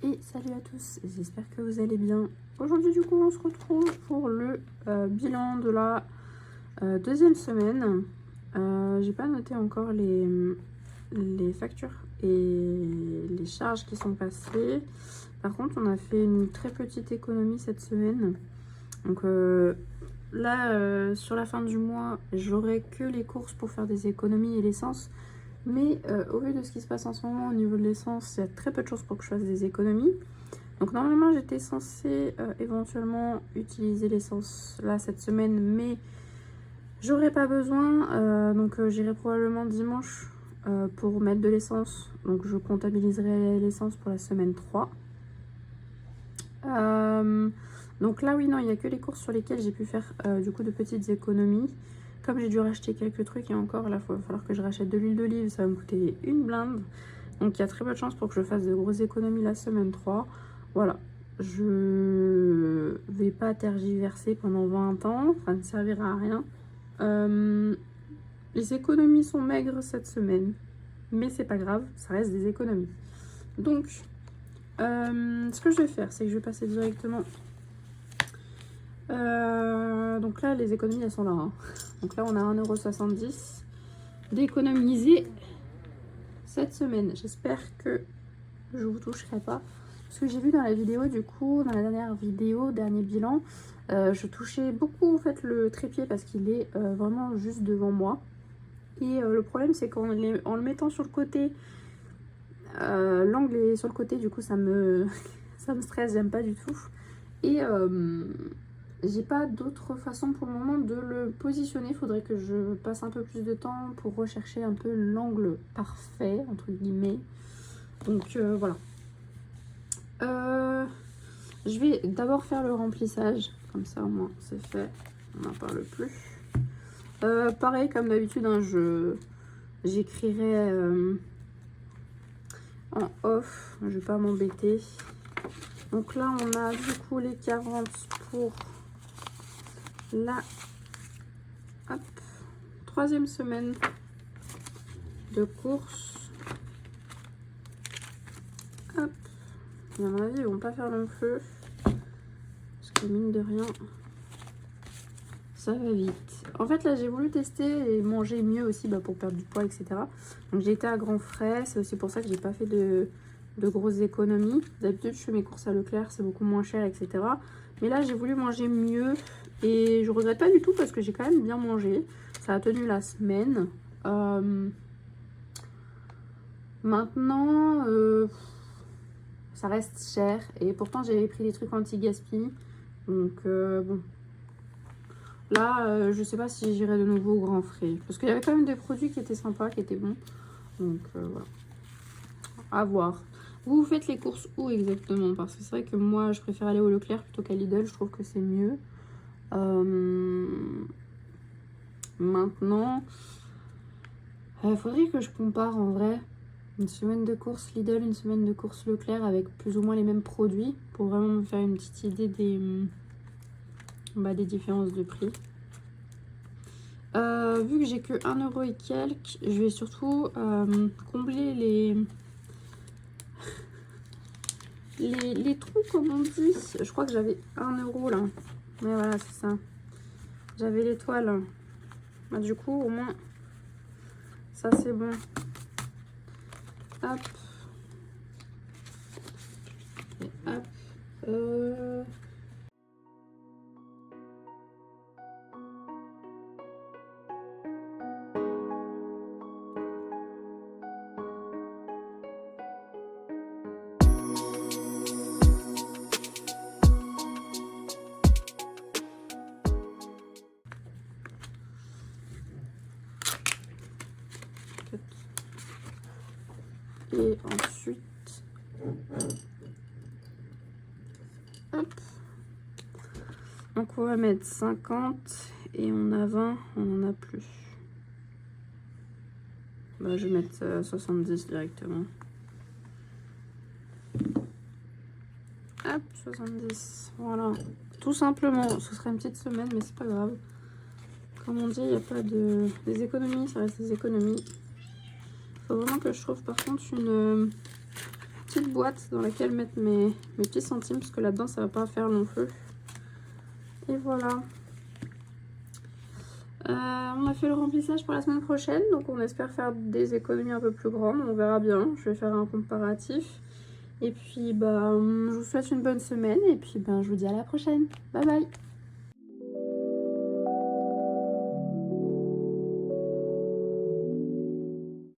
Et salut à tous, j'espère que vous allez bien. Aujourd'hui du coup on se retrouve pour le bilan de la deuxième semaine. J'ai pas noté encore les factures et les charges qui sont passées. Par contre on a fait une très petite économie cette semaine. Donc là sur la fin du mois j'aurai que les courses pour faire des économies et l'essence. Mais au vu de ce qui se passe en ce moment au niveau de l'essence, il y a très peu de choses pour que je fasse des économies. Donc normalement j'étais censée éventuellement utiliser l'essence là cette semaine, mais j'aurais pas besoin. Donc j'irai probablement dimanche pour mettre de l'essence. Donc je comptabiliserai l'essence pour la semaine 3. Donc là oui, non, il n'y a que les courses sur lesquelles j'ai pu faire du coup de petites économies. Comme j'ai dû racheter quelques trucs et encore là il va falloir que je rachète de l'huile d'olive, ça va me coûter une blinde. Donc il y a très peu de chances pour que je fasse de grosses économies la semaine 3. Voilà, je vais pas tergiverser pendant 20 ans, ça ne servira à rien. Les économies sont maigres cette semaine, mais c'est pas grave, ça reste des économies. Donc ce que je vais faire, c'est que je vais passer directement... donc là les économies elles sont là, hein. Donc là on a 1,70 € d'économiser cette semaine. J'espère que je vous toucherai pas. Parce que j'ai vu dans la vidéo, du coup, dans la dernière vidéo, dernier bilan, je touchais beaucoup en fait le trépied parce qu'il est vraiment juste devant moi. Et le problème c'est qu'en le mettant sur le côté, l'angle est sur le côté, du coup ça me, ça me stresse, j'aime pas du tout. Et j'ai pas d'autre façon pour le moment de le positionner. Il faudrait que je passe un peu plus de temps pour rechercher un peu l'angle parfait, entre guillemets. Donc voilà. Je vais d'abord faire le remplissage, comme ça au moins c'est fait, on n'en parle plus. Pareil comme d'habitude, hein, j'écrirai en off, je vais pas m'embêter. Donc là on a du coup les 40 pour la troisième semaine de course. Hop. Et à mon avis, ils vont pas faire long feu. Parce que mine de rien, ça va vite. En fait, là, j'ai voulu tester et manger mieux aussi pour perdre du poids, etc. Donc, j'ai été à grands frais. C'est aussi pour ça que j'ai pas fait de grosses économies. D'habitude, je fais mes courses à Leclerc, c'est beaucoup moins cher, etc. Mais là, j'ai voulu manger mieux. Et je regrette pas du tout parce que j'ai quand même bien mangé. Ça a tenu la semaine. Maintenant... ça reste cher et pourtant j'avais pris des trucs anti-gaspi, donc bon, là je sais pas si j'irai de nouveau au grand frais parce qu'il y avait quand même des produits qui étaient sympas, qui étaient bons, donc voilà, à voir. Vous faites les courses où exactement? Parce que c'est vrai que moi je préfère aller au Leclerc plutôt qu'à Lidl, je trouve que c'est mieux. Maintenant faudrait que je compare en vrai. Une semaine de course Lidl, une semaine de course Leclerc avec plus ou moins les mêmes produits pour vraiment me faire une petite idée des différences de prix. Vu que j'ai que 1 € et quelques, je vais surtout combler les trous comme on dit. Je crois que j'avais 1 € là. Mais voilà, c'est ça. J'avais l'étoile. Du coup, au moins, ça c'est bon. Hop. Et hop. Et ensuite, hop. Donc on va mettre 50 et on a 20, on en a plus. Je vais mettre 70 directement. Hop, 70, voilà. Tout simplement, ce serait une petite semaine, mais c'est pas grave. Comme on dit, il n'y a pas de... des économies, ça reste des économies. Faut vraiment que je trouve par contre petite boîte dans laquelle mettre mes petits centimes, parce que là-dedans, ça va pas faire long feu. Et voilà. On a fait le remplissage pour la semaine prochaine, donc on espère faire des économies un peu plus grandes, on verra bien. Je vais faire un comparatif. Et puis, bah, je vous souhaite une bonne semaine, et puis, ben, je vous dis à la prochaine. Bye bye!